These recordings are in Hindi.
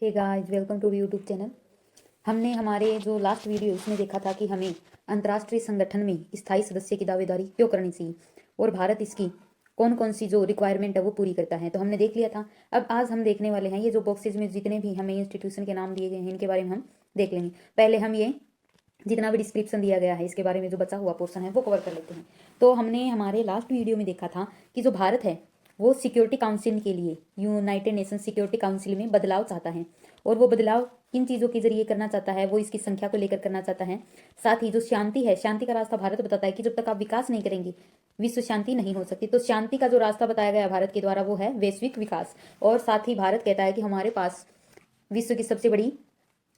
Hey guys, welcome to YouTube channel. हमने हमारे जो लास्ट वीडियो उसमें देखा था कि हमें अंतर्राष्ट्रीय संगठन में स्थायी सदस्य की दावेदारी क्यों करनी चाहिए और भारत इसकी कौन कौन सी जो रिक्वायरमेंट है वो पूरी करता है, तो हमने देख लिया था। अब आज हम देखने वाले हैं ये जो बॉक्सेज में जितने भी हमें इंस्टीट्यूशन के नाम दिए गए हैं इनके बारे में हम देख लेंगे। पहले हम ये जितना भी डिस्क्रिप्शन दिया गया है इसके बारे में जो बचा हुआ पोर्शन है वो कवर कर लेते हैं। तो हमने हमारे लास्ट वीडियो में देखा था कि जो भारत है वो सिक्योरिटी काउंसिल के लिए यूनाइटेड नेशन सिक्योरिटी काउंसिल में बदलाव चाहता है, और वो बदलाव किन चीज़ों के जरिए करना चाहता है, वो इसकी संख्या को लेकर करना चाहता है। साथ ही जो शांति है, शांति का रास्ता भारत बताता है कि जब तक आप विकास नहीं करेंगे विश्व शांति नहीं हो सकती। तो शांति का जो रास्ता बताया गया भारत के द्वारा वो है वैश्विक विकास। और साथ ही भारत कहता है कि हमारे पास विश्व की सबसे बड़ी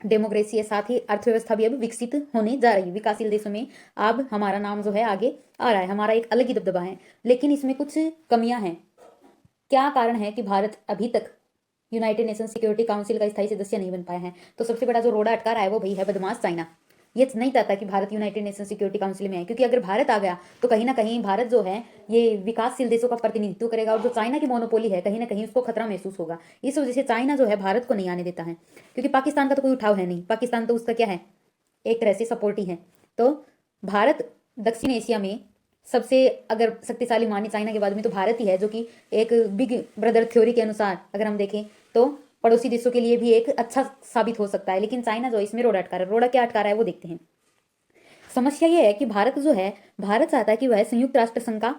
डेमोक्रेसी है, साथ ही अर्थव्यवस्था भी अब विकसित होने जा रही है। विकासशील देशों में अब हमारा नाम जो है आगे आ रहा है, हमारा एक अलग ही दबदबा है। लेकिन इसमें कुछ कमियां हैं। क्या कारण है कि भारत अभी तक यूनाइटेड नेशन सिक्योरिटी काउंसिल का स्थायी सदस्य नहीं बन पाया है? तो सबसे बड़ा जो रोड़ा अटका रहा है वो भाई है बदमाश चाइना। ये नहीं चाहता कि Bharat United nation security council में आए, क्योंकि अगर भारत आ गया तो कहीं ना कहीं भारत जो है ये विकासशील देशों का प्रतिनिधित्व करेगा, और जो चाइना की मोनोपोली है कहीं ना कहीं उसको खतरा महसूस होगा। इस वजह से चाइना जो है भारत को नहीं आने देता है, क्योंकि पाकिस्तान का तो कोई उठाव है नहीं। पाकिस्तान तो उसका क्या है, एक तरह से सपोर्ट ही है। तो भारत दक्षिण एशिया में सबसे अगर शक्तिशाली मानी चाइना के बाद में तो भारत ही है, जो कि एक बिग ब्रदर थ्योरी के अनुसार अगर हम देखें तो पड़ोसी देशों के लिए भी एक अच्छा साबित हो सकता है। लेकिन चाइना जो इसमें रोड़ा अटका रहा है, रोड़ा क्या अटका रहा है वो देखते हैं। समस्या यह है कि भारत जो है, भारत चाहता है कि वह संयुक्त राष्ट्र संघ का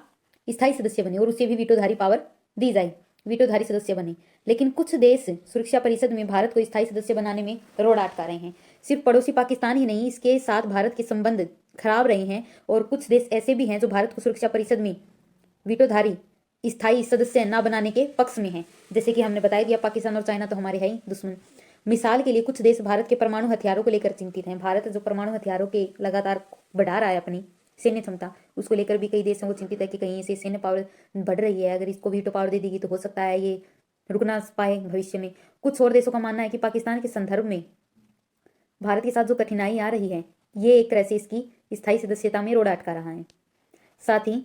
स्थायी सदस्य बने और उसे भी वीटोधारी पावर दी जाए, वीटोधारी सदस्य बने। लेकिन कुछ देश सुरक्षा परिषद में भारत को स्थायी सदस्य बनाने में रोड़ा अटका रहे हैं। सिर्फ पड़ोसी पाकिस्तान ही नहीं, इसके साथ भारत के संबंध खराब रहे हैं, और कुछ देश ऐसे भी हैं जो भारत को सुरक्षा परिषद में वीटोधारी स्थायी सदस्य न बनाने के पक्ष में हैं। जैसे कि हमने बताया दिया, पाकिस्तान और चाइना तो हमारे है ही दुश्मन। मिसाल के लिए कुछ देश भारत के परमाणु हथियारों को लेकर चिंतित हैं। भारत जो परमाणु हथियारों के लगातार बढ़ा रहा है अपनी सैन्य क्षमता, उसको लेकर भी कई देशों को चिंतित है कि कहीं से सैन्य पावर बढ़ रही है, अगर इसको वीटो पावर दे देगी तो हो सकता है ये रुक ना पाए भविष्य में। कुछ और देशों का मानना है कि पाकिस्तान के संदर्भ में भारत के साथ जो कठिनाई आ रही है ये एक तरह से इसकी स्थायी सदस्यता में रोड़ा अटका रहा है। साथ ही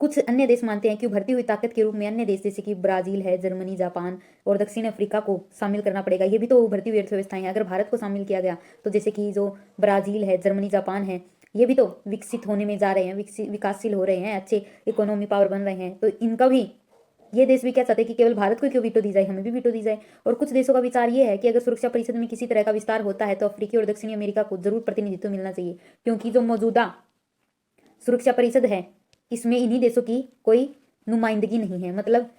कुछ अन्य देश मानते हैं कि उभरती हुई ताकत के रूप में अन्य देश जैसे कि ब्राजील है, जर्मनी, जापान और दक्षिण अफ्रीका को शामिल करना पड़ेगा। ये भी तो उभरती हुई अर्थव्यवस्थाएं हैं। अगर भारत को शामिल किया गया तो जैसे कि जो ब्राजील है, जर्मनी, जापान है, ये भी तो विकसित होने में जा रहे हैं, विकासशील हो रहे हैं, अच्छे इकोनॉमी पावर बन रहे हैं। तो इनका भी, ये देश भी क्या चाहते हैं कि केवल भारत को क्यों वीटो दी जाए, हमें भी वीटो दी जाए। और कुछ देशों का विचार ये है कि अगर सुरक्षा परिषद में किसी तरह का विस्तार होता है तो अफ्रीकी और दक्षिणी अमेरिका को जरूर प्रतिनिधित्व मिलना चाहिए, क्योंकि जो मौजूदा सुरक्षा परिषद है इसमें इन्हीं देशों की कोई नुमाइंदगी नहीं है। मतलब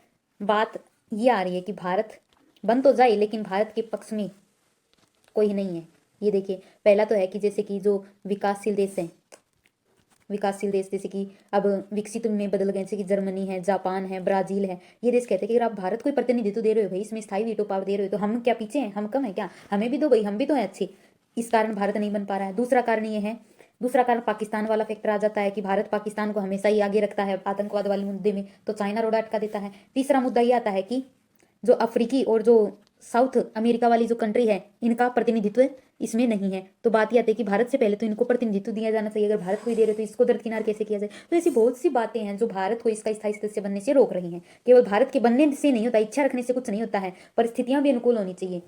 बात ये आ रही है कि भारत बन तो जाए लेकिन भारत के पक्ष में कोई नहीं है। ये देखिए, पहला तो है कि जैसे कि जो विकासशील देश हैं, विकासशील देश जैसे कि अब विकसित में बदल गए, जैसे कि जर्मनी है, जापान है, ब्राजील है, ये देश कहते हैं कि अगर आप भारत को प्रतिनिधित्व दे रहे हो भाई, इसमें स्थायी वीटो पावर दे रहे हो, तो हम क्या पीछे हैं, हम कम है क्या, हमें भी दो भाई, हम भी तो हैं अच्छे। इस कारण भारत नहीं बन पा रहा है। दूसरा कारण ये है, दूसरा कारण पाकिस्तान वाला फैक्टर आ जाता है कि भारत पाकिस्तान को हमेशा ही आगे रखता है आतंकवाद वाले मुद्दे में, तो चाइना रोड़ा अटका देता है। तीसरा मुद्दा ये आता है कि जो अफ्रीकी और जो साउथ अमेरिका वाली जो कंट्री है इनका प्रतिनिधित्व इसमें नहीं है। तो बात यह आती है कि भारत से पहले तो इनको प्रतिनिधित्व दिया जाना चाहिए। अगर भारत को ही दे रहे तो इसको दरकिनार कैसे किया जाए? तो ऐसी बहुत सी बातें हैं जो भारत को इसका स्थायी सदस्य बनने से रोक रही हैं। केवल भारत के बनने से नहीं होता, इच्छा रखने से कुछ नहीं होता है, परिस्थितियां भी अनुकूल होनी चाहिए।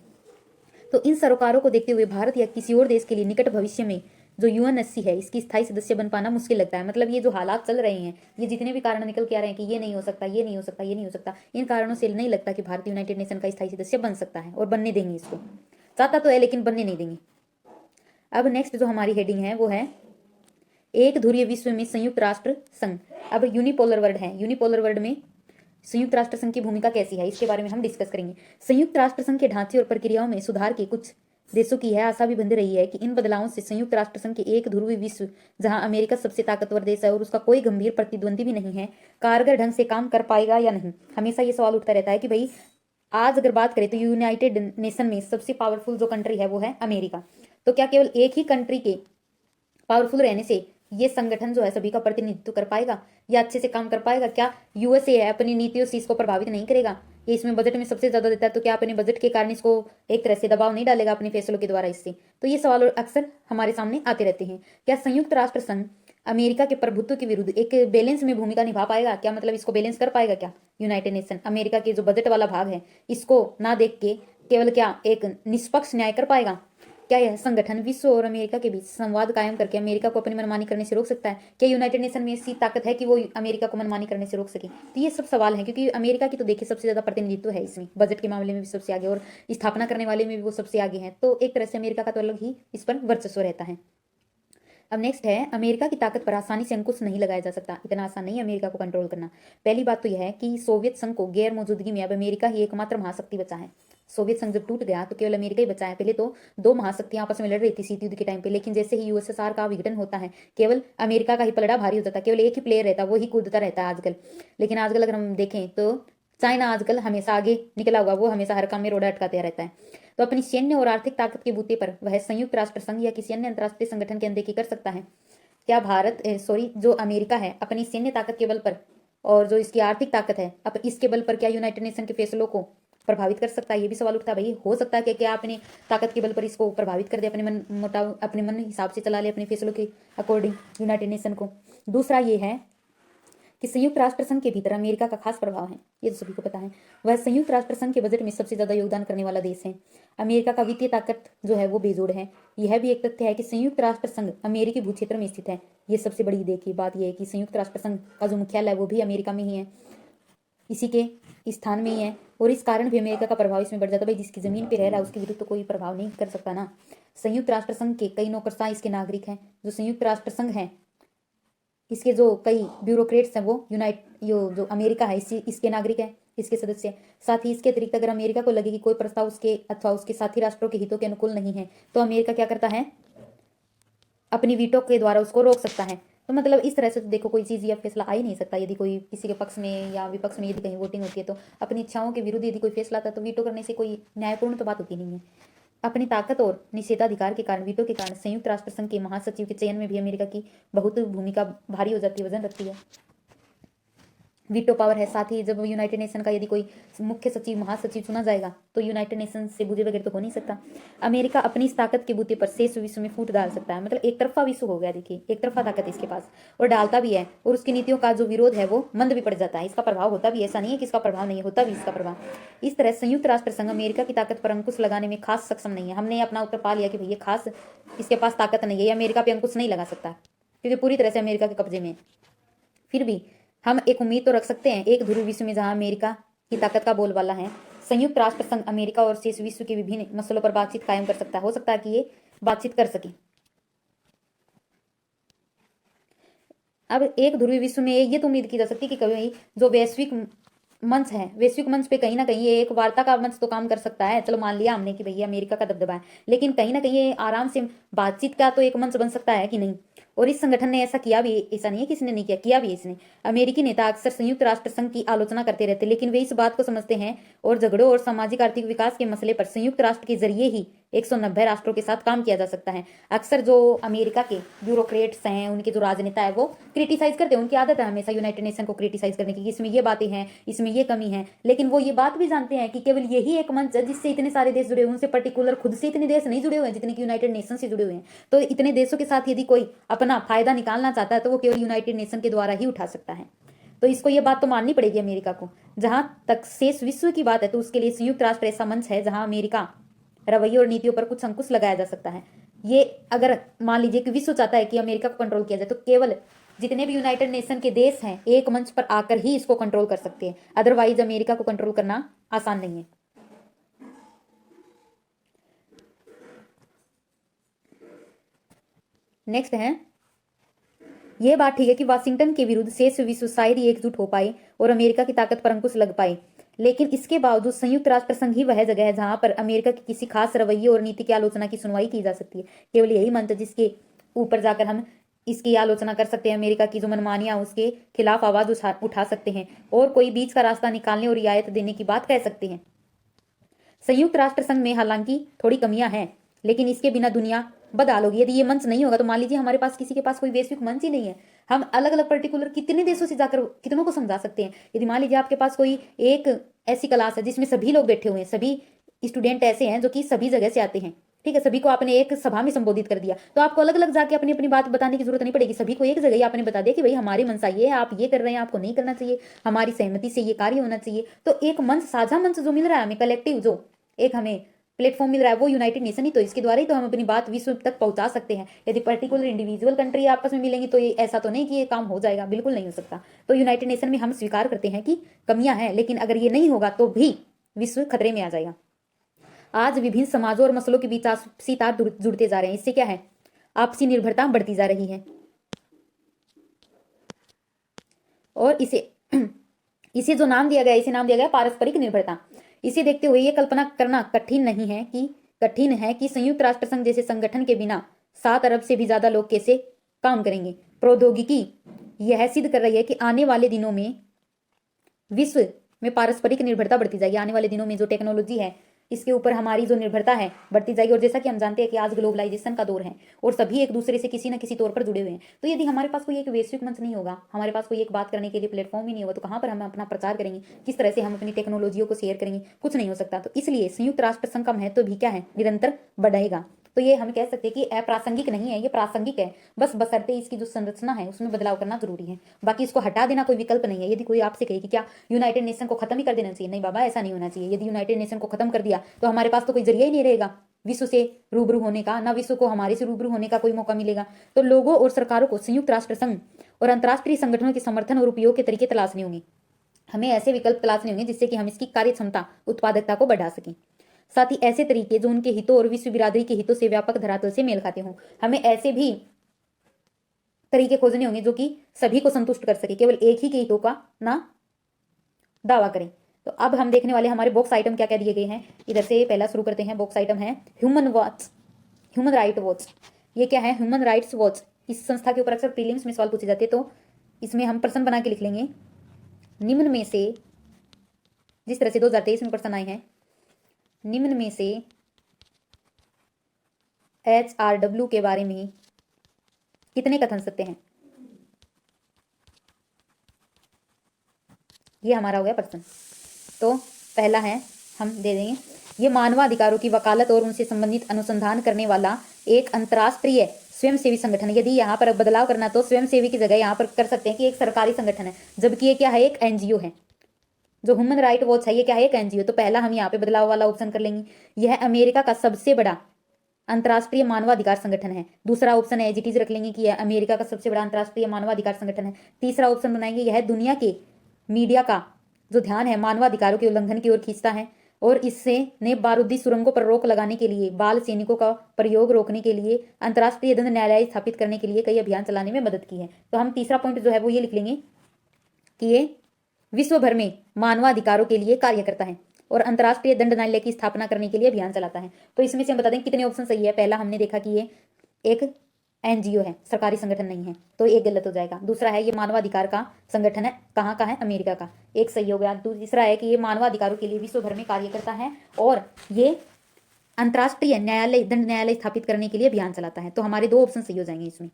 तो इन सरोकारों को देखते हुए भारत या किसी और देश के लिए निकट भविष्य में जो यूएनएससी है इसकी स्थायी सदस्य बन पाना मुश्किल लगता है। मतलब ये जो हालात चल रहे हैं, ये जितने भी कारण निकल के आ रहे हैं कि ये नहीं हो सकता, ये नहीं हो सकता, ये नहीं हो सकता, इन कारणों से नहीं लगता कि भारत यूनाइटेड नेशन का स्थायी सदस्य बन सकता है और बनने देंगे इसको। चाहता तो है लेकिन बनने नहीं देंगे। अब नेक्स्ट जो हमारी हेडिंग है वो है एक ध्रुवीय विश्व में संयुक्त राष्ट्र संघ। अब यूनिपोलर वर्ल्ड है, यूनिपोलर वर्ल्ड में संयुक्त राष्ट्र संघ की भूमिका कैसी है इसके बारे में हम डिस्कस करेंगे। संयुक्त राष्ट्र संघ के ढांचे और प्रक्रियाओं में सुधार की कुछ देशों की यह आशा भी बंध रही है कि इन बदलावों से संयुक्त राष्ट्र संघ के एक ध्रुवीय विश्व, जहां अमेरिका सबसे ताकतवर देश है और उसका कोई गंभीर प्रतिद्वंदी भी नहीं है, कारगर ढंग से काम कर पाएगा या नहीं। हमेशा ये सवाल उठता रहता है कि भाई आज अगर बात करें तो यूनाइटेड नेशन में सबसे पावरफुल जो कंट्री है वो है अमेरिका। तो क्या केवल एक ही कंट्री के पावरफुल रहने से ये संगठन जो है सभी का प्रतिनिधित्व कर पाएगा या अच्छे से काम कर पाएगा? क्या यूएसए है अपनी नीतियों से इसको प्रभावित नहीं करेगा? ये इसमें बजट में सबसे ज्यादा देता है, तो क्या अपने बजट के कारण इसको एक तरह से दबाव नहीं डालेगा अपने फैसलों के द्वारा इससे? तो ये सवाल अक्सर हमारे सामने आते रहते हैं। क्या संयुक्त राष्ट्र संघ अमेरिका के प्रभुत्व के विरुद्ध एक बैलेंस में भूमिका निभा पाएगा? क्या मतलब इसको बैलेंस कर पाएगा क्या यूनाइटेड नेशन? अमेरिका के जो बजट वाला भाग है इसको ना देख के केवल क्या एक निष्पक्ष न्याय कर पाएगा? क्या यह संगठन विश्व और अमेरिका के बीच संवाद कायम करके अमेरिका को अपनी मनमानी करने से रोक सकता है? क्या यूनाइटेड नेशन में ऐसी ताकत है कि वो अमेरिका को मनमानी करने से रोक सके? तो ये सब सवाल हैं, क्योंकि अमेरिका की तो देखिए सबसे ज्यादा प्रतिनिधित्व है इसमें, बजट के मामले में भी सबसे आगे और स्थापना करने वाले में भी वो सबसे आगे हैं। तो एक तरह से अमेरिका का तो अलग ही इस पर वर्चस्व रहता है। अब नेक्स्ट है, अमेरिका की ताकत पर आसानी से अंकुश नहीं लगाया जा सकता। इतना आसान नहीं है अमेरिका को कंट्रोल करना। पहली बात तो यह है कि सोवियत संघ को गैर मौजूदगी में अब अमेरिका ही एकमात्र महाशक्ति बचा है। सोवियत संघ जब टूट गया तो केवल अमेरिका ही बचा है। पहले तो दो महाशक्तियां आपस में लड़ रही थी शीत युद्ध के टाइम पे, लेकिन जैसे ही यूएसएसआर का विघटन होता है केवल अमेरिका का ही पलड़ा भारी हो जाता है, केवल एक ही प्लेयर रहता है, वो ही कूदता रहता है आजकल। लेकिन आजकल अगर हम देखें तो चाइना आजकल हमेशा आगे निकला हुआ, वो हमेशा हर काम में रोड़ा अटकाते रहता है। तो अपनी सैन्य और आर्थिक ताकत के बूते पर वह संयुक्त राष्ट्र संघ या किसी अन्य अंतर्राष्ट्रीय संगठन की अनदेखी कर सकता है? क्या जो अमेरिका है अपनी सैन्य ताकत के बल पर और जो इसकी आर्थिक ताकत है अब इसके बल पर क्या यूनाइटेड नेशन के फैसलों को प्रभावित कर सकता है? ये भी सवाल उठता है भाई। हो सकता है कि क्या अपनी ताकत के बल पर इसको प्रभावित कर दे, अपने मन मोटाव अपने मन हिसाब से चला ले अपने फैसलों के अकॉर्डिंग यूनाइटेड नेशन को। दूसरा ये है कि संयुक्त राष्ट्र संघ के भीतर अमेरिका का खास प्रभाव है, ये तो सभी को पता है। वह संयुक्त राष्ट्र संघ के बजट में सबसे ज्यादा योगदान करने वाला देश है। अमेरिका का वित्तीय ताकत जो है वो बेजोड़ है। यह भी एक तथ्य है कि संयुक्त राष्ट्र संघ अमेरिकी भूक्षेत्र में स्थित है। ये सबसे बड़ी देखिए बात यह है कि संयुक्त राष्ट्र संघ का जो मुख्यालय है वो भी अमेरिका में ही है, इसी के स्थान में ही है, और इस कारण भी अमेरिका का प्रभाव इसमें बढ़ जाता है। भाई जिसकी जमीन पे रह रहा है उसके विरुद्ध तो कोई प्रभाव नहीं कर सकता ना। संयुक्त राष्ट्र संघ के कई नौकरशाह इसके नागरिक हैं। जो संयुक्त राष्ट्र संघ है इसके जो कई ब्यूरोक्रेट्स हैं वो जो अमेरिका है इसके नागरिक हैं, इसके सदस्य। साथ ही इसके अतिरिक्त अगर अमेरिका को लगे कि कोई प्रस्ताव उसके अथवा उसके साथी राष्ट्रों के हितों के अनुकूल नहीं है तो अमेरिका क्या करता है, अपनी वीटो के द्वारा उसको रोक सकता है। तो मतलब इस तरह से तो देखो कोई चीज़ या फैसला आ ही नहीं सकता। यदि कोई किसी के पक्ष में या विपक्ष में यदि कहीं वोटिंग होती है तो अपनी इच्छाओं के विरुद्ध यदि कोई फैसला आता है तो वीटो करने से कोई न्यायपूर्ण तो बात होती नहीं है। अपनी ताकत और निषेधाधिकार के कारण, वीटो के कारण संयुक्त राष्ट्र संघ के महासचिव के चयन में भी अमेरिका की बहुत भूमिका भारी हो जाती है, वजन रखती है, वीटो पावर है। साथ ही जब यूनाइटेड नेशन का यदि कोई मुख्य सचिव महासचिव चुना जाएगा तो यूनाइटेड नेशन से बुझे बगैर तो हो नहीं सकता। अमेरिका अपनी इस ताकत के बूते पर शेष विश्व में फूट डाल सकता है। मतलब एक तरफा विश्व हो गया, देखिए एक तरफा ताकत है इसके पास, और डालता भी है, और उसकी नीतियों का जो विरोध है वो मंद भी पड़ जाता है। इसका प्रभाव होता भी, ऐसा नहीं है कि इसका प्रभाव नहीं होता भी इसका प्रभाव। इस तरह संयुक्त राष्ट्र संघ अमेरिका की ताकत पर अंकुश लगाने में खास सक्षम नहीं है। हमने अपना उत्तर पा लिया कि भैया खास इसके पास ताकत नहीं है, ये अमेरिका पे अंकुश नहीं लगा सकता क्योंकि पूरी तरह से अमेरिका के कब्जे में। फिर भी हम एक उम्मीद तो रख सकते हैं एक ध्रुव विश्व में जहां अमेरिका की ताकत का बोलबाला है, संयुक्त राष्ट्र संघ अमेरिका और शेष विश्व के विभिन्न मसलों पर बातचीत कायम कर सकता है। हो सकता है कि ये बातचीत कर सके। अब एक ध्रुवीय विश्व में ये तो उम्मीद की जा सकती है कि कभी जो वैश्विक मंच है, वैश्विक मंच पे कहीं ना कहीं ये एक वार्ता का मंच तो काम कर सकता है। चलो मान लिया हमने कि भैया अमेरिका का दबदबा है, लेकिन कहीं ना कहीं ये आराम से बातचीत का तो एक मंच बन सकता है कि नहीं। और इस संगठन ने ऐसा किया भी, ऐसा नहीं है कि इसने नहीं किया, किया भी इसने। अमेरिकी नेता अक्सर संयुक्त राष्ट्र संघ की आलोचना करते रहते, लेकिन वे इस बात को समझते हैं और झगड़ों और सामाजिक आर्थिक विकास के मसले पर संयुक्त राष्ट्र के जरिए ही 190 राष्ट्रों के साथ काम किया जा सकता है। अक्सर जो अमेरिका के ब्यूरोक्रेट्स हैं, उनके जो राजनेता है वो क्रिटिसाइज करते हैं, उनकी आदत है हमेशा यूनाइटेड नेशन को क्रिटिसाइज करने की, इसमें ये बातें हैं, इसमें ये कमी है। लेकिन वो ये बात भी जानते हैं कि केवल यही एक मंच है जिससे इतने सारे देश जुड़े हुए, उनसे पर्टिकुलर खुद से इतने देश नहीं जुड़े हुए हैं जितने कि यूनाइटेड नेशन से जुड़े हुए हैं। तो इतने देशों के साथ यदि कोई अपना फायदा निकालना चाहता है तो वो केवल यूनाइटेड नेशन के द्वारा ही उठा सकता है। तो इसको ये बात तो माननी पड़ेगी अमेरिका को। जहां तक शेष विश्व की बात है तो उसके लिए संयुक्त राष्ट्र ऐसा मंच है जहां अमेरिका रवैये और नीतियों पर कुछ अंकुश लगाया जा सकता है। ये अगर मान लीजिए कि विश्व चाहता है कि अमेरिका को कंट्रोल किया जाए तो केवल जितने भी यूनाइटेड नेशन के देश हैं एक मंच पर आकर ही इसको कंट्रोल कर सकते हैं, अदरवाइज अमेरिका को कंट्रोल करना आसान नहीं है। नेक्स्ट है, यह बात ठीक है कि वाशिंगटन के विरुद्ध शेष विश्व शायद ही एकजुट हो पाए और अमेरिका की ताकत पर अंकुश लग पाए, लेकिन इसके बावजूद संयुक्त राष्ट्र संघ ही वह जगह है जहां पर अमेरिका की किसी खास रवैये और नीति की आलोचना की सुनवाई की जा सकती है। केवल यही मंच जिसके ऊपर जाकर हम इसकी आलोचना कर सकते हैं, अमेरिका की जो मनमानियां उसके खिलाफ आवाज उठा सकते हैं और कोई बीच का रास्ता निकालने और रियायत देने की बात कह सकते हैं। संयुक्त राष्ट्र संघ में हालांकि थोड़ी कमियां हैं, लेकिन इसके बिना दुनिया बदहाल होगी। यदि ये मंच नहीं होगा तो मान लीजिए हमारे पास किसी के पास कोई वैश्विक मंच ही नहीं है, हम अलग अलग पर्टिकुलर कितने देशों से जाकर कितनों को समझा सकते हैं। यदि मान लीजिए आपके पास कोई एक ऐसी क्लास है जिसमें सभी लोग बैठे हुए हैं, सभी स्टूडेंट ऐसे हैं जो कि सभी जगह से आते हैं, ठीक है, सभी को आपने एक सभा में संबोधित कर दिया, तो आपको अलग अलग जाके अपनी अपनी बात बताने की जरूरत नहीं पड़ेगी। सभी को एक जगह ही आपने बता दिया कि भाई हमारी मंशा ये है, आप ये कर रहे हैं, आपको नहीं करना चाहिए, हमारी सहमति से ये कार्य होना चाहिए। तो एक मंच, साझा मंच जो मिल रहा है हमें, कलेक्टिव जो एक हमें प्लेटफॉर्म मिल रहा है वो यूनाइटेड नेशन ही, तो इसके द्वारा ही तो हम अपनी बात विश्व तक पहुंचा सकते हैं। यदि पर्टिकुलर इंडिविजुअल कंट्री आपस में मिलेंगी तो ये ऐसा तो नहीं कि ये काम हो जाएगा, बिल्कुल नहीं हो सकता। तो यूनाइटेड नेशन में हम स्वीकार करते हैं कि कमियां हैं, लेकिन अगर ये नहीं होगा तो भी विश्व खतरे में आ जाएगा। आज विभिन्न समाजों और मसलों के बीच आपसी तार जुड़ते जा रहे हैं। इससे क्या है, आपसी निर्भरता बढ़ती जा रही है और इसे जो नाम दिया गया, इसे नाम दिया गया पारस्परिक निर्भरता। इसे देखते हुए ये कल्पना करना कठिन है कि संयुक्त राष्ट्र संघ जैसे संगठन के बिना 7 अरब से भी ज्यादा लोग कैसे काम करेंगे। प्रौद्योगिकी यह सिद्ध कर रही है कि आने वाले दिनों में विश्व में पारस्परिक निर्भरता बढ़ती जाएगी। आने वाले दिनों में जो टेक्नोलॉजी है इसके ऊपर हमारी जो निर्भरता है बढ़ती जाएगी। और जैसा कि हम जानते हैं कि आज ग्लोबलाइजेशन का दौर है और सभी एक दूसरे से किसी न किसी तौर पर जुड़े हुए हैं। तो यदि हमारे पास कोई एक वैश्विक मंच नहीं होगा, हमारे पास कोई एक बात करने के लिए प्लेटफॉर्म ही नहीं होगा, तो कहाँ पर हम अपना प्रचार करेंगे, किस तरह से हम अपनी टेक्नोलॉजियों को शेयर करेंगे, कुछ नहीं हो सकता। तो इसलिए संयुक्त राष्ट्र संघ का महत्व भी क्या है, निरंतर बढ़ेगा। तो ये हम कह सकते हैं कि अप्रासंगिक नहीं है, ये प्रासंगिक है, बस बशर्ते इसकी जो संरचना है उसमें बदलाव करना जरूरी है। बाकी इसको हटा देना कोई विकल्प नहीं है। यदि कोई आपसे कहे कि क्या यूनाइटेड नेशन को खत्म ही कर देना चाहिए, नहीं बाबा, ऐसा नहीं होना चाहिए। यदि यूनाइटेड नेशन को खत्म कर दिया तो हमारे पास तो कोई जरिया ही नहीं रहेगा विश्व से रूबरू होने का, ना विश्व को हमारे से रूबरू होने का कोई मौका मिलेगा। तो लोगों और सरकारों को संयुक्त राष्ट्र संघ और अंतर्राष्ट्रीय संगठनों के समर्थन और उपयोग के तरीके तलाशने होंगे। हमें ऐसे विकल्प तलाशने होंगे जिससे कि हम इसकी कार्य क्षमता, उत्पादकता को बढ़ा सकें। साथ ही ऐसे तरीके जो उनके हितों और विश्व बिरादरी के हितों से व्यापक धरातल से मेल खाते हों। हमें ऐसे भी तरीके खोजने होंगे जो कि सभी को संतुष्ट कर सके, केवल एक ही के हितों का ना दावा करें। तो अब हम देखने वाले हमारे बॉक्स आइटम क्या क्या दिए गए हैं। इधर से पहला शुरू करते हैं। बॉक्स आइटम है ह्यूमन राइट वॉच। ये क्या है, ह्यूमन राइट्स वॉच। इस संस्था के ऊपर अक्सर प्रीलिम्स में सवाल पूछे जाते हैं, तो इसमें हम प्रश्न बना के लिख लेंगे। निम्न में से, जिस तरह से 2023 में प्रश्न आए हैं, निम्न में से HRW के बारे में कितने कथन सत्य हैं। ये हमारा हो गया प्रश्न। तो पहला है, हम दे देंगे, ये मानवाधिकारों की वकालत और उनसे संबंधित अनुसंधान करने वाला एक अंतर्राष्ट्रीय स्वयंसेवी संगठन है। यदि यहाँ पर बदलाव करना तो स्वयंसेवी की जगह यहाँ पर कर सकते हैं कि एक सरकारी संगठन है, जबकि ये क्या है, एक एनजीओ है। जो ह्यूमन राइट वॉच है ये क्या है, एक एनजीओ। तो पहला हम यहाँ पे बदलाव वाला ऑप्शन कर लेंगे। यह अमेरिका का सबसे बड़ा अंतर्राष्ट्रीय मानवाधिकार संगठन है। दूसरा ऑप्शन एज इट इज रख लेंगे कि यह अमेरिका का सबसे बड़ा अंतर्राष्ट्रीय मानवाधिकार संगठन है। तीसरा ऑप्शन बनाएंगे, यह दुनिया के मीडिया का जो ध्यान है मानवाधिकारों के उल्लंघन की ओर खींचता है और इससे ने बारूदी सुरंगों पर रोक लगाने के लिए, बाल सैनिकों का प्रयोग रोकने के लिए, अंतर्राष्ट्रीय दंड न्यायालय स्थापित करने के लिए कई अभियान चलाने में मदद की है। तो हम तीसरा पॉइंट जो है वो ये लिख लेंगे कि ये विश्व भर में मानवाधिकारों के लिए कार्य करता है और अंतर्राष्ट्रीय दंड न्यायालय की स्थापना करने के लिए अभियान चलाता है। तो इसमें से हम बता दें कितने ऑप्शन सही है। पहला हमने देखा कि ये एक एनजीओ है, सरकारी संगठन नहीं है, तो एक गलत हो जाएगा। दूसरा है ये मानवाधिकार का संगठन है, कहाँ का है, अमेरिका का, एक सही हो गया। तीसरा है कि ये मानवाधिकारों के लिए विश्व भर में कार्य करता है और ये अंतर्राष्ट्रीय न्यायालय, दंड न्यायालय स्थापित करने के लिए अभियान चलाता है। तो हमारे 2 ऑप्शन सही हो जाएंगे इसमें।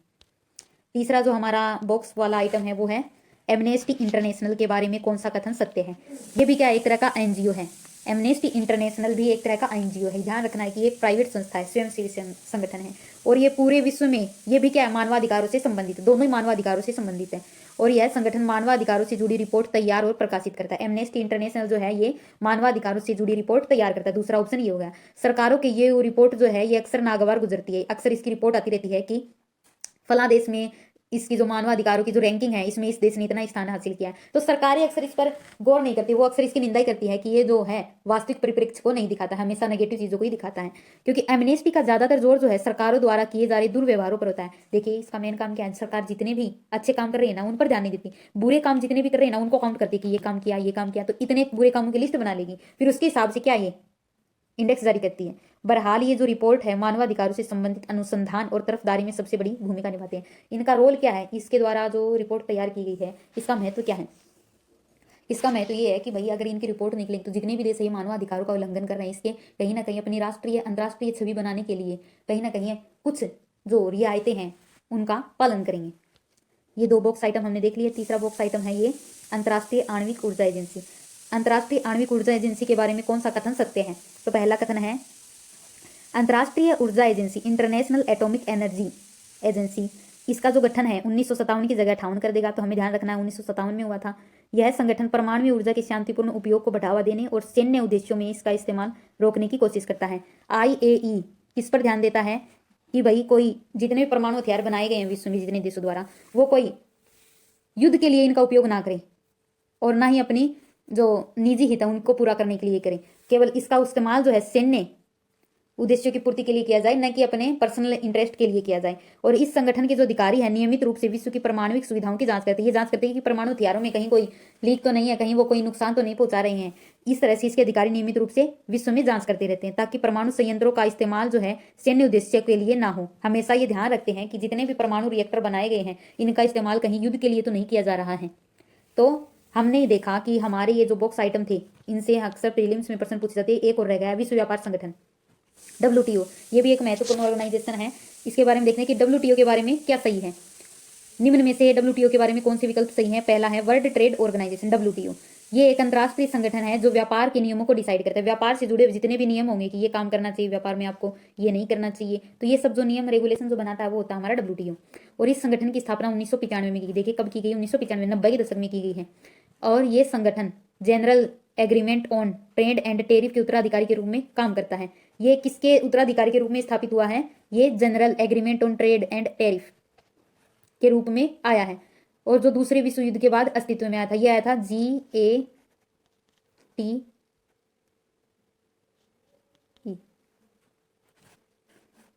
तीसरा जो हमारा बॉक्स वाला आइटम है वो है एमनेस्टी इंटरनेशनल के बारे में कौन सा कथन सत्य है। ये भी क्या एक तरह का एनजीओ है। एमनेस्टी इंटरनेशनल भी एक तरह का एनजीओ है। ध्यान रखना है कि ये एक प्राइवेट संस्था है, स्वयंसेवी संगठन है और ये पूरे विश्व में ये भी क्या है, मानवाधिकारों से संबंधित, दोनों ही मानवाधिकारों से संबंधित है। और यह संगठन मानवाधिकारों से जुड़ी रिपोर्ट तैयार और प्रकाशित करता है। एमनेस्टी इंटरनेशनल जो है ये मानवाधिकारों से जुड़ी रिपोर्ट तैयार करता है। दूसरा ऑप्शन ये होगा। सरकारों की ये रिपोर्ट जो है ये अक्सर नागवार गुजरती है। अक्सर इसकी रिपोर्ट आती रहती है कि फला देश में इसकी जो मानवाधिकारों की जो रैंकिंग है इसमें इस देश ने इतना स्थान हासिल किया है। तो सरकारें अक्सर इस पर गौर नहीं करती, वो अक्सर इसकी निंदा ही करती है कि ये जो है वास्तविक परिप्रेक्ष्य को नहीं दिखाता है, हमेशा नेगेटिव चीजों को ही दिखाता है। क्योंकि एमनेस्टी का ज्यादातर जोर जो है सरकारों द्वारा किए जा रहे दुर्व्यवहारों पर होता है। देखिए इसका मेन काम क्या है, सरकार जितने भी अच्छे काम कर रही है ना उन पर ध्यान नहीं देती, बुरे काम जितने भी कर रहे हैं ना उनको काउंट करती है कि ये काम किया, ये काम किया, तो इतने बुरे कामों की लिस्ट बना लेगी, फिर उसके हिसाब से क्या ये इंडेक्स जारी करती है। बहरहाल ये जो रिपोर्ट है मानवाधिकारों से संबंधित अनुसंधान और तरफदारी में सबसे बड़ी भूमिका निभाते हैं। इनका रोल क्या है, इसके द्वारा जो रिपोर्ट तैयार की गई है इसका महत्व क्या है। इसका महत्व ये है कि भाई अगर इनकी रिपोर्ट निकले तो जितने भी देश ये मानवाधिकारों का उल्लंघन कर रहे हैं इसके कहीं ना कहीं अपनी राष्ट्रीय अंतर्राष्ट्रीय छवि बनाने के लिए कहीं ना कहीं कुछ जो रियायतें हैं उनका पालन करेंगे। ये 2 बॉक्स आइटम हमने देख लिए। तीसरा बॉक्स आइटम है ये अंतर्राष्ट्रीय आणविक ऊर्जा एजेंसी। अंतर्राष्ट्रीय आणविक ऊर्जा एजेंसी के बारे में कौन सा कथन सत्य है। तो पहला कथन है अंतर्राष्ट्रीय ऊर्जा agency, international atomic energy agency, इसका जो गठन है 1957 की जगह 58 कर देगा। तो हमें ध्यान रखना है 1957 में हुआ था। यह संगठन परमाणु ऊर्जा के शांतिपूर्ण उपयोग को बढ़ावा देने और सैन्य उद्देश्यों में इसका इस्तेमाल रोकने की कोशिश करता है। IAEA किस पर ध्यान देता है कि भाई कोई जितने भी परमाणु हथियार बनाए गए हैं विश्व में जितने देशों द्वारा, वो कोई युद्ध के लिए इनका उपयोग ना करें और ना ही अपनी जो निजी हित है उनको पूरा करने के लिए करें। केवल इसका इस्तेमाल जो है सैन्य उद्देश्यों की पूर्ति के लिए किया जाए, न कि अपने पर्सनल इंटरेस्ट के लिए किया जाए। और इस संगठन के जो अधिकारी हैं नियमित रूप से विश्व की परमाणुविक सुविधाओं की जांच करते हैं। ये जांच करते हैं कि परमाणु हथियारों में कहीं कोई लीक तो नहीं है, कहीं वो कोई नुकसान तो नहीं पहुंचा रहे हैं। इस तरह से इसके अधिकारी नियमित रूप से विश्व में जांच करते रहते हैं ताकि परमाणु संयंत्रों का इस्तेमाल जो है सैन्य उद्देश्य के लिए ना हो। हमेशा ये ध्यान रखते हैं कि जितने भी परमाणु रिएक्टर बनाए गए हैं इनका इस्तेमाल कहीं युद्ध के लिए तो नहीं किया जा रहा है। तो हमने देखा कि हमारे ये जो बॉक्स आइटम थे इनसे अक्सर प्रीलिम्स में प्रश्न पूछे जाते हैं। एक और रह गया विश्व व्यापार संगठन WTO। ये भी एक महत्वपूर्ण ऑर्गेनाइजेशन है। इसके बारे में देखने कि WTO के बारे में क्या सही है। निम्न में से WTO के बारे में कौन से विकल्प सही है। पहला है वर्ल्ड ट्रेड ऑर्गेनाइजेशन WTO। ये एक अंतर्राष्ट्रीय संगठन है जो व्यापार के नियमों को डिसाइड करता है। व्यापार से जुड़े जितने भी नियम होंगे कि ये काम करना चाहिए व्यापार में, आपको ये नहीं करना चाहिए, तो ये सब जो नियम रेगुलेशन जो बनाता है वो होता है हमारा WTO। और इस संगठन की स्थापना 1995 में की गई। देखिए कब की गई, 1995 90 के दशक में की गई है। और ये संगठन general agreement on trade and tariff के उत्तराधिकारी के रूप में काम करता है। ये किसके उत्तराधिकारी के रूप में स्थापित हुआ है, ये general agreement on trade and tariff के रूप में आया है। और जो दूसरे विश्व युद्ध के बाद अस्तित्व में आया था, ये आया था GATT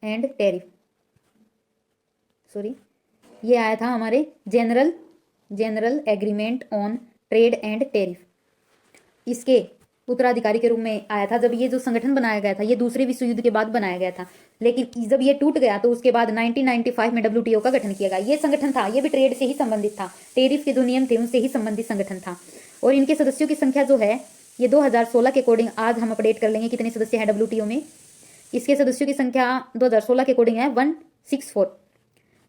एंड टेरिफ, सॉरी ये आया था हमारे general agreement on trade and tariff. इसके उत्तराधिकारी के रूप में आया था। जब ये जो संगठन बनाया गया था ये दूसरे विश्व युद्ध के बाद बनाया गया था, लेकिन जब ये टूट गया तो उसके बाद 1995 में WTO का गठन किया गया। ये संगठन था, ये भी ट्रेड से ही संबंधित था, टेरिफ के जो नियम थे उनसे ही संबंधित संगठन था। और इनके सदस्यों की संख्या जो है ये 2016 के अकॉर्डिंग, आज हम अपडेट कर लेंगे कितने सदस्य हैं WTO में। इसके सदस्यों की संख्या 2016 के अकॉर्डिंग है 164।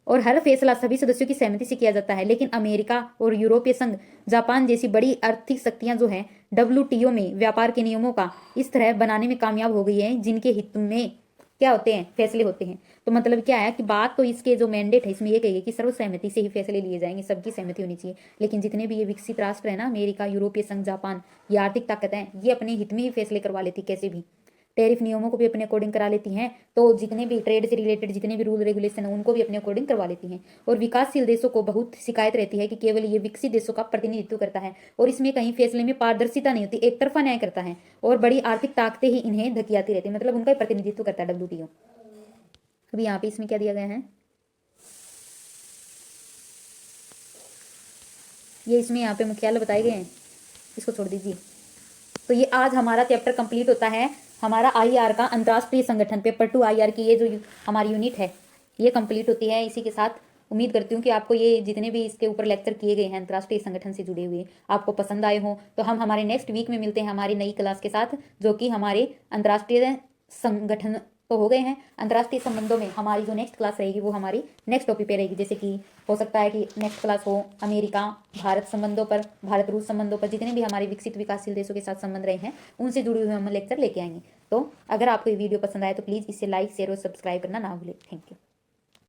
और हर फैसला सभी सदस्यों की सहमति से किया जाता है। लेकिन अमेरिका और यूरोपीय संघ, जापान जैसी बड़ी आर्थिक शक्तियां जो है WTO में व्यापार के नियमों का इस तरह बनाने में कामयाब हो गई है जिनके हित में क्या होते हैं, फैसले होते हैं। तो मतलब क्या है कि बात तो इसके जो मैंडेट है इसमें ये कही है कि सर्वसहमति से ही फैसले लिए जाएंगे, सबकी सहमति होनी चाहिए। लेकिन जितने भी ये विकसित राष्ट्र है ना, अमेरिका, यूरोपीय संघ, जापान, ये आर्थिक ताकत है, ये अपने हित में ही फैसले करवा लेती कैसे भी। टेरिफ नियमों को भी अपने अकॉर्डिंग करा लेती हैं, तो जितने भी ट्रेड से रिलेटेड जितने भी रूल रेगुलेशन है उनको भी अपने अकॉर्डिंग करवा लेती हैं। और विकासशील देशों को बहुत शिकायत रहती है कि केवल ये विकसित देशों का प्रतिनिधित्व करता है और इसमें कहीं फैसले में पारदर्शिता नहीं होती, एक तरफा न्याय करता है और बड़ी आर्थिक ताकतें ही इन्हें धकियाती रहती है, मतलब उनका प्रतिनिधित्व करता है WTO। अभी यहाँ पे इसमें क्या दिया गया है, ये इसमें यहाँ पे मुख्यालय बताए गए हैं, इसको छोड़ दीजिए। तो ये आज हमारा चैप्टर कंप्लीट होता है, हमारा IR का अंतर्राष्ट्रीय संगठन पेपर 2 IR की ये जो हमारी यूनिट है ये कंप्लीट होती है। इसी के साथ उम्मीद करती हूँ कि आपको ये जितने भी इसके ऊपर लेक्चर किए गए हैं अंतर्राष्ट्रीय संगठन से जुड़े हुए आपको पसंद आए हों। तो हम हमारे नेक्स्ट वीक में मिलते हैं हमारी नई क्लास के साथ, जो कि हमारे अंतर्राष्ट्रीय संगठन तो हो गए हैं, अंतर्राष्ट्रीय संबंधों में हमारी जो नेक्स्ट क्लास रहेगी वो हमारी नेक्स्ट टॉपिक पे रहेगी। जैसे कि हो सकता है कि नेक्स्ट क्लास हो अमेरिका भारत संबंधों पर, भारत रूस संबंधों पर, जितने भी हमारे विकसित विकासशील देशों के साथ संबंध रहे हैं उनसे जुड़े हुए हम लेक्चर लेके आएंगे। तो अगर आपको ये वीडियो पसंद आए तो प्लीज़ इसे लाइक, शेयर और सब्सक्राइब करना ना भूलें। Thank you.